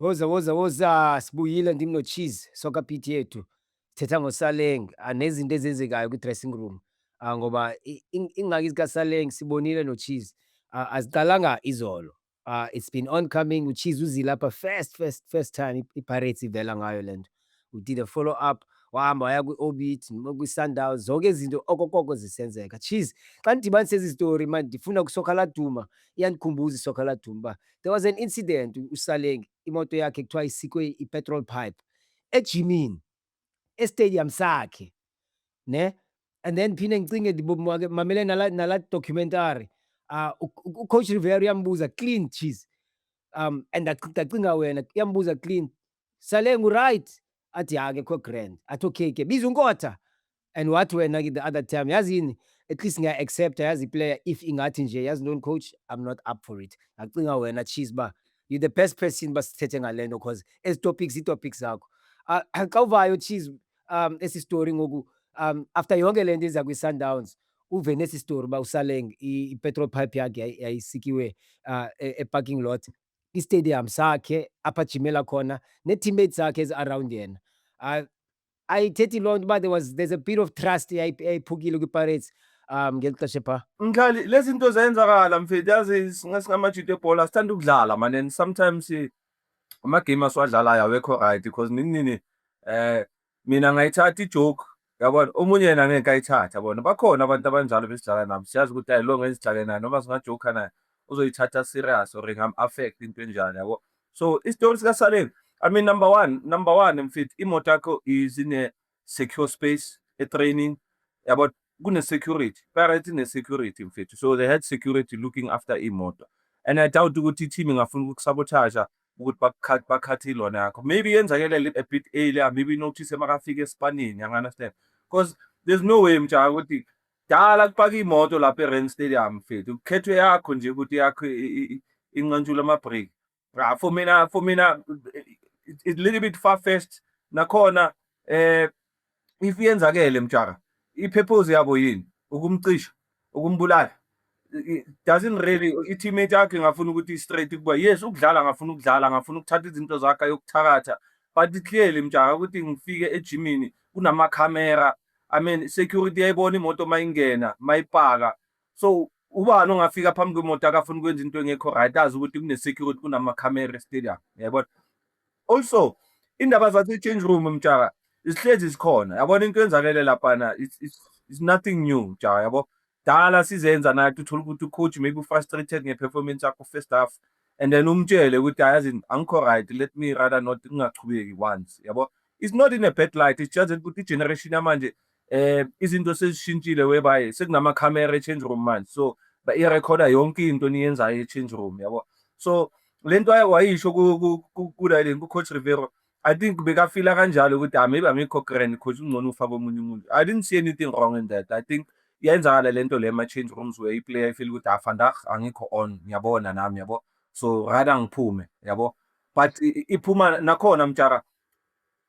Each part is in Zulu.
Woza sibuyile ndim no-Cheese Soccer Beat yethu. Sithetha ngoSaleng, nezinto ezenzekayo kwi-dressing room. Ngoba ingxaki zikaSaleng sibonile no-Cheese, aziqalanga izolo. It's been oncoming. uCheese uzile lapha first time iPirates ivela ngayo le nto. We did a follow up, wahamba waya kwi-Orbit, kwi-Sundowns, zonke izinto okokoko zisenzeka. Cheese, xa ndidibanisa ezi zitori mani ndifuna kwisoka laduma, iyandikhumbuza isoka laduma uba there was an incident uSaleng imoto yakhe kuthiwa isikwe i-petrol pipe ejimini, estadium sakhe, ne. And then phinde ndicinge mamele nala documentary, uCoach Rivera uyambuza, "Clean Cheese?" And ndacinga wena, uyambuza, "Clean?" "Saleng uright?" Athi, akekho grand. Athi, "Okay ke, biza uNkotha." And wathi wena ke the other time, yazini, at least ngiya-accepta yazi iplayer if ingathi nje, yazi ntoni coach, I'm not up for it. Ndacinga wena Cheese uba you're the best person uba sithethe ngale nto cause ezi topics ii-topics zakho. Xa uvayo Cheese, esi story ngoku, after yonke le nto iza kwi-Sundowns, uve nesi story uba uSaleng i-petrol pipe yakhe yayisikiwe e-parking lot, istadium sakhe apha ajimela khona nee-teammates zakhe ezi-around yena. Ayithethi loo nto uba there's a bit of trust eyayiphukile kwiPirates ngeli xesha phaa. Mdlali, lezi zinto ziyenzakala mfethu, yazi singamajuda ebhola sithanda ukudlala man, and sometimes ama-game asiwadlalayo awekho right because nini nini mina ngayithatha i-joke, yabona, omunye yena angeke ayithathe, yabona. Bakhona abantu abanjalo besidlala nabo, siyazi ukuthi hayi lo ngeke sidlale naye noma singajoka naye uzoyithatha serious or ingam-affect into enjani, yabo. So isitori sikaSaleng, I mean number one mfethu, imoto yakho is in a secure space, e-training, yabo. Kune-security, Pirates ine-security mfethu, so they had security looking after imoto. And I doubt ukuthi i-team ingafuna ukukusabotaja ukuthi bakhathe ilona yakho. Maybe yenzakele a bit earlier, maybe notice makafika esipanini, you-understand? Because there's no way mjaha ukuthi dala kupaka imoto lapha e-Rand Stadium mfethu, kukhethwe yakho nje ukuthi yakho inqantshule ama-brake. For mina it's a little bit far-fetched. Nakhona if yenzakele mjaha, i-purpose yabo yini? Ukumcisha, ukumbulala? Doesn't really, i-teammate yakhe ingafuna ukuthi i-straight kuba yes, ukudlala angafuna ukudlala, angafuna ukuthatha izinto zakhe ayokuthakatha, but clearly mjaha ukuthi ngifike ejimini kunamakhamera, I mean security yayibona imoto mayingena, mayipaka. So ubani ongafika phambi kwemoto akafuna ukwenza into engekho right, azi ukuthi kune-security, kunamakhamera e-stadium, yabona. Also, indaba zase-change room mjaha zihlezi zikhona, yabona into eyenzakele laphana, it's nothing new mjaha, yabo. Dala sizenza nathi, uthola ukuthi ucoach maybe u-frustrated nge-performance yakho first half, and then umtshele ukuthi yazi angikho right, let me rather not ngingachubeki once, yabo. It's not in a bad light, it's just ukuthi i-generation yamanje izinto sezishintshile whereby sekunamakhamera e-change room manje, so irekhoda yonke into eniyenzayo e-change room, yabo. So lento wayisho ku-Coach Rivera, I think bekafila kanjalo ukuthi maybe angikho grand coach, ungcono ufake omunye umuntu. I didn't see anything wrong in that. I think iyenzakala lento le ema-change rooms where i-player ifeel ukuthi vandag angikho on, ngiyabona nami, yabo. So rather ngiphume, yabo. But iphuma nakhona mjara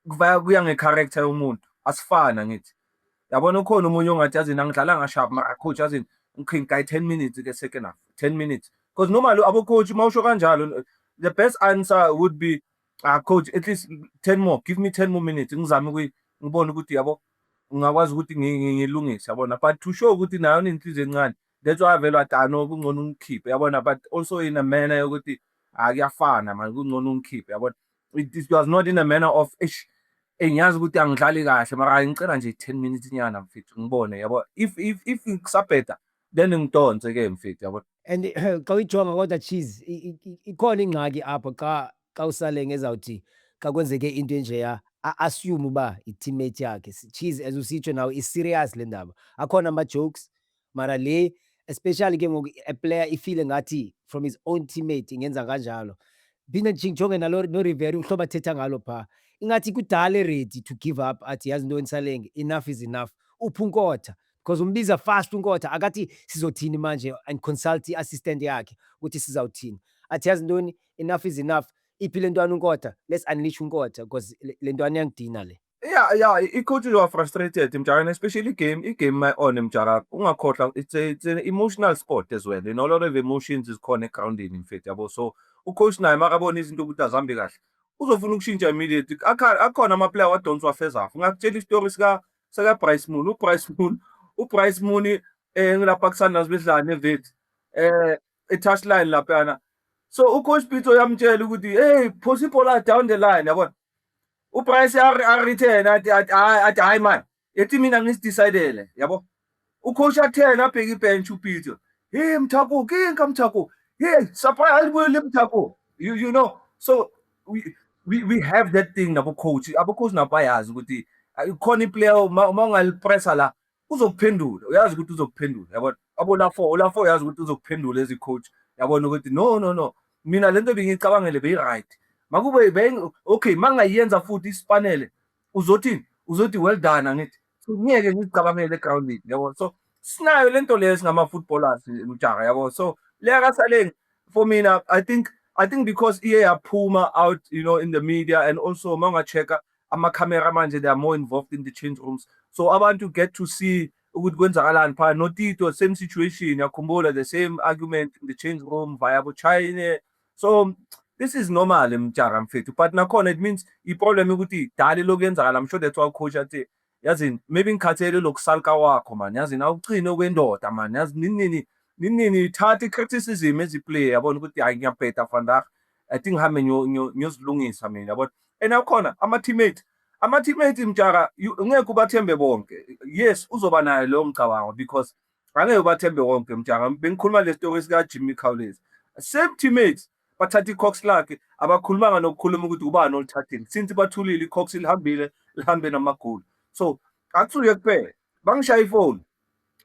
kuya nge-character yomuntu, asifana ngithi. Yabona ukhona omunye ongathi yazini angidlalanga sharp mara coach yazini ngikhayi 10 minutes ke second half, 10 minutes. Because normally abo-coach mawusho kanjalo, the best answer would be, coach, at least 10 more, give me 10 more minutes ngizame ngibone ukuthi yabo ngingakwazi ukuthi ngilungise, yabona. But to show ukuthi nayo inhliziyo encane, that's why vele wathi no, kungcono ungikhiphe, yabona. But also in a manner yokuthi kuyafana man, kungcono ungikhiphe, yabona. It was not in a manner of ngiyazi ukuthi angidlali kahle mara ngicela nje 10 minutes nyana mfethu ngibone, yabo. If ngisabheda then ngidonse ke mfethu, yabo. And xa uyijonga kodwa Cheese, ikhona ingxaki apho xa uSaleng ezawuthi xa kwenzeke into enjeya a-assume uba i-teammate yakhe. Cheese, as usitsho nawe, i-serious le ndaba. Akhona ama-jokes mara le especially ke ngoku a-player ifile ngathi from his own teammate ingenza kanjalo. Phinde ndijonge noRivera uhlobo athetha ngalo phaa, ingathi kudala e-ready to give up, athi yazi ntoni Saleng, enough is enough. Uphi uNkotha? Because umbiza fast uNkotha, akathi sizothini manje, and consult i-assistant yakhe ukuthi sizawuthini. Athi yazi ntoni, enough is enough. Iphi le ntwana uNkotha? Let's unleash uNkotha because le ntwana iyangidina le. Yeah, i-coaches are frustrated mjara, and especially i-game my-own mjara, ungakhohlwa, it's an emotional sport as well, you know, a lot of emotions is khona egroundini mfethu, yabo. So ucoach naye makabona izinto ukuthi azihambi kahle, uzofuna ukushintsha immediately. Akhona ama-player wadonswa first half. Ngakutshela isitori saka-Bryce Moon. uBryce Moon ngilapha kuSundowns bedlala neVet e-touchline laphayana. So ucoach Pitso yamtshela ukuthi hey phosa ibhola down the line yabona. uBryce a-return athi hayi man ethi mina ngisidecidele yabo. Ucoach athena abheka ibench uPitso. Hey Mthako kinka Mthako. Hey surprise alibuyele Mthako. You know so we have that thing nabo coach nabayazi ukuthi khona iplayer uma ungalipressa la uzokuphendula uyazi ukuthi uzokuphendula yabona abo la4 yazi ukuthi uzokuphendula as coach yabona ukuthi no mina lento bengicabangele beyi-right makube okay mangayenza futhi isipanele uzothi well done angithi ngeke ngicabangele egroundini yabo. So sinayo lento leyo singama-footballers Mjara yabo. So leya kaSaleng for mina I think because iye yaphuma out, you know, in the media, and also mangacheka ama-camera manje they are more involved in the change rooms, so abantu get to see ukuthi kwenzakalani phana. NoTito same situation, yakhumbula the same argument in the change room via China. So this is normal Mjara mfethu, but nakhona it means iproblem ukuthi dali lokuyenzakala. I'm sure that's why coach athi yazini maybe ngikhathele lokusalka wakho man, yazini awugcine okwendoda man, yazini nini thatha i-criticism eziplayer yabona ukuthi hayi ngiyabheda vandag I think ngihambe ngiyozilungisa mina yabona. And nakhona ama-teammate Mjara ngeke ubathembe bonke. Yes uzoba nayo leyo mcabango because angeke ubathembe bonke Mjara. Bengikhuluma le story sika-Jimmy Cowles, same teammates bathatha i-Cox lakhe abakhulumanga nokukhuluma ukuthi ubani olithathile since bathulile i-Cox lihambe namagoli. So akusuye kuphela bangishaya ifoni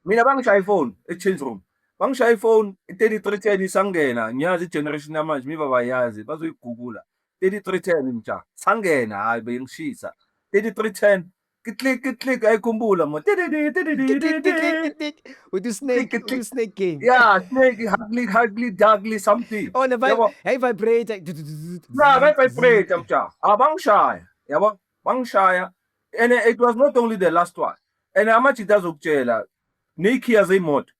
mina, bangishaya ifoni e-change room, bangishaya ifoni 3310 isangena. Ngiyazi i-generation yamanje miba bayazi bazoyigugula 3310 Mjara sangena, hayi bengishisa 3310 click ayikhumbula mo with the snake game. Yeah, snake hugly dugly something. Oh the vibrator. Yeah, vibrator Mjara. Abangishaya yabo, bangishaya. And it was not only the last one. And amajita azokutshela nekhiya zemoto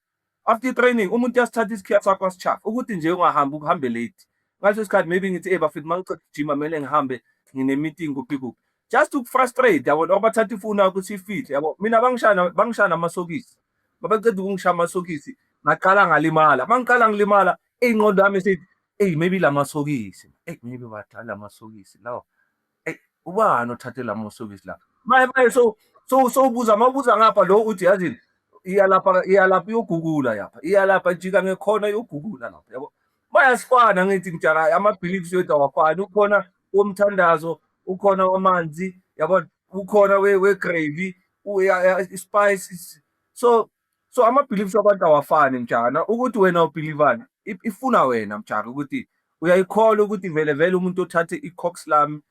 after training umuntu uyasithatha isikhiya sakho asichafa ukuthi nje ungahambi ukuhambe late. Ngaleso sikhathi maybe ngithi bafethu mangicela ukujima kumele ngihambe ngine-meeting kuphi just to frustrate yabo, or bathatha ifoni yakho sifit yabo. Mina bangishana amasokisi, babaceda ukungishaya amasokisi ngaqala ngalimala. Mangiqala ngilimala ingqondo yami sithi maybe la masokisi maybe badala amasokisi lawo ubani othathe la masokisi la maye. So ubuza ngapha lo uthi yazini iyalapha iyogugula yapha, iyalapha jika ngekhona iyogugula lapha yabo. Bayasifana ngithi Mjara, ama-beliefs wethu awafani. Ukhona womthandazo, ukhona wamanzi yabo, ukhona we-gravy, spice. So ama-beliefs wabantu awafani Mjara. Ukuthi wena ubelivani ifuna wena Mjara ukuthi uyayikholwa ukuthi vele umuntu othathe i-Cox lami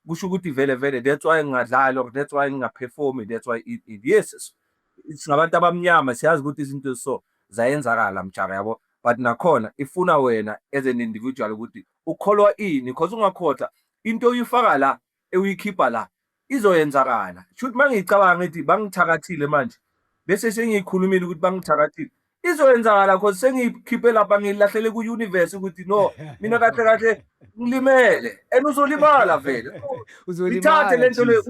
kusho ukuthi vele that's why ngingadlali, or that's why ngingaperformi, that's why it yes singabantu abamnyama siyazi ukuthi izinto so zayenzakala Mjara yabo. But nakhona ifuna wena as an individual ukuthi ukholwa ini, because ungakhohlwa into oyifaka la uyikhipha la izoyenzakala. Shoot mangicabanga ngithi bangithakathile manje bese sengiyikhulumile ukuthi bangithakathile izoyenzakala, because sengiyikhiphe lapha ngilahlele ku-universe ukuthi no mina kahle ngilimele and uzolimala vele. Ithathe lento le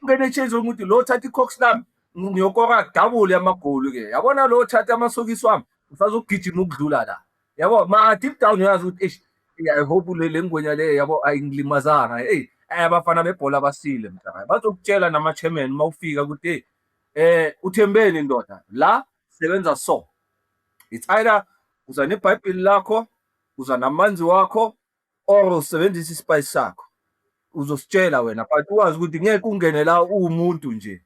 ungene change ukuthi lo thatha i-Cox lami ngiyokora double yamagoli ke yabona, lo thatha amasokisi wami usazogijima ukudlula la yabo. Ma deep down uyazi ukuthi I hope le ngwenya le yabo ayingilimazanga. Abafana bebhola basile Mjara, bazokutshela nama-chairman mawufika ukuthi uthembeni ndoda la sebenza so. It's either uza nebhayibheli lakho, uza namanzi wakho, or usebenzisa isipace sakho. Uzositshela wena, but uwazi ukuthi ngeke ungene la uwumuntu nje.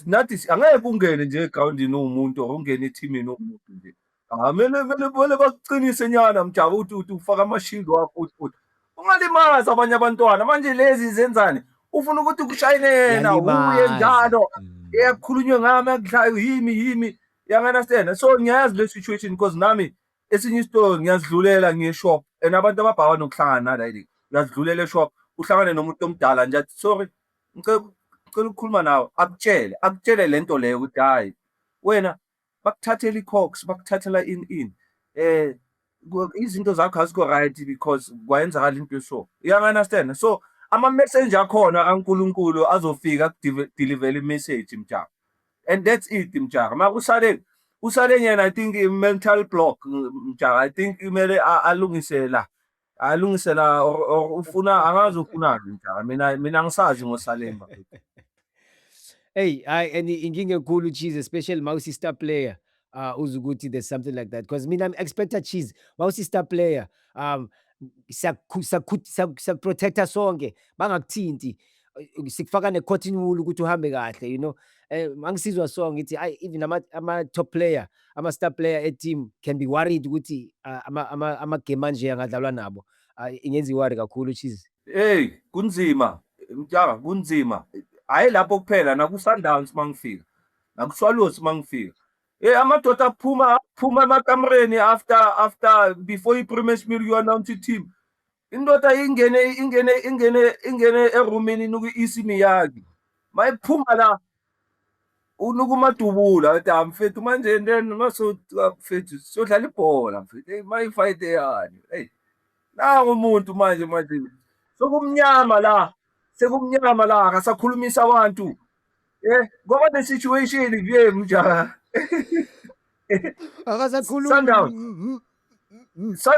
Nathi angeke ungene nje egroundini uwumuntu, or ungene ethimini uwumuntu nje. Vele bakuqinise nyana Mjara ukuthi ufaka ama-shield wakho ukuthi ungalimazi abanye abantwana. Manje lezi zenzani, ufuna ukuthi kushayine yena uye njalo eyakhulunywe ngami akudlayo yimi you-understand. So ngiyazi le situation because nami esinye isitory ngiyazidlulela ngiye-shop, and abantu ababhawa nokuhlangana nala uyazidlulela e-shop uhlangane nomuntu omdala nje athi sorry ngicela ukukhuluma nawe, akutshele lento leyo ukuthi hayi wena bakuthathela i-Cox, bakuthathela in izinto zakho azikho right because kwayenzakala into so you understand. So ama-messenger akhona kaNkulunkulu azofika deliver i-message Mjaka, and that's it Mjaka. Mara uSaleng yena I think i-mental block Mjaka, I think kumele alungise la or ufuna angazi ufunani Mjaka, mina angisazi ngoSaleng bafethu. Hey, and inkinga enkulu Cheese, especially mawusi star player. Uzwe ukuthi there's something like that, because mina I'm expecta Cheese mawusi star player, siyakuprotecta sonke bangakuthinti, sikufaka ne-cotton wool ukuthi uhambe kahle, you know. Mangisizwa so ngithi hayi, even ama-top player, ama-star player e-team can be worried ukuthi ama-game anje angadlalwa nabo. Ingenza i-worry kakhulu Cheese. Hey, kunzima Mjaka, kunzima. Hhayi lapho kuphela, naku-Sundowns mangifika, naku-Swallows mangifika. Amadoda aphuma emakamereni after before i-Premier League you-announce i-team. Indoda ingene erumini inuku-isi Miyagi. Mayiphuma la unukumadubula ethi mfethu manje then mfethu siyodlala ibhola mfethu. Hey, mayifayite yani. Hey, nangu umuntu manje sekumnyama la akasakhulumisa abantu. Ngoba the situation nje Mjaka.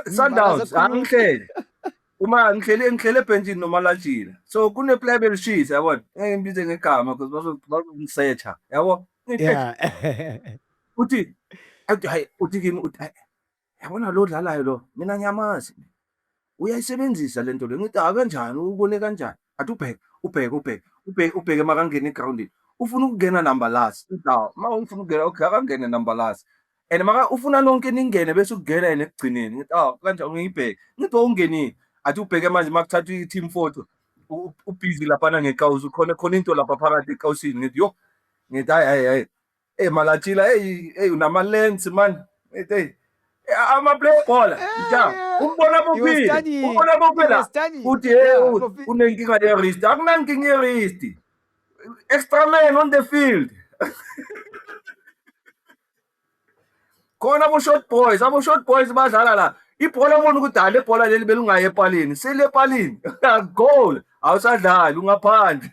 Sundowns angihlele. Uma ngihlele ebhenjini noMalatjila. So kune-player belishisa yabona. Ngeke ngibize ngegama because bazongisearcha yabo. Yeah. Uthi kimi yabona lo odlalayo lo, mina ngiyamazi. Uyayisebenzisa lento le. Ngithi kanjani, ubone kanjani? Athi ubheke makangena egrawundini. Ufuna ukungena number last. Ma ufuna ukungena, okay, akangene number last. And maka ufuna nonke ningene bese ukungena yena ekugcineni. Ngithi kanjani ngiyibheke. Ngithi ungenile. Athi ubheke manje makuthatha i-team photo. Ubhizi laphana ngekawusi, khona into lapha phakathi ekawusini. Ngithi yo. Ngithi hayi. Malatjila, unama-lens man. Ngithi ama-play bhola Mjaka, umbona bophila uthi unenkinga ye-wrist. Akunankinga ye-wrist, extra man on the field. Khona abo-short boys badlala la, ibhola ubona ukuthi le bhola leli belungayi epalini, selepalini goal awusadlali ungaphandle.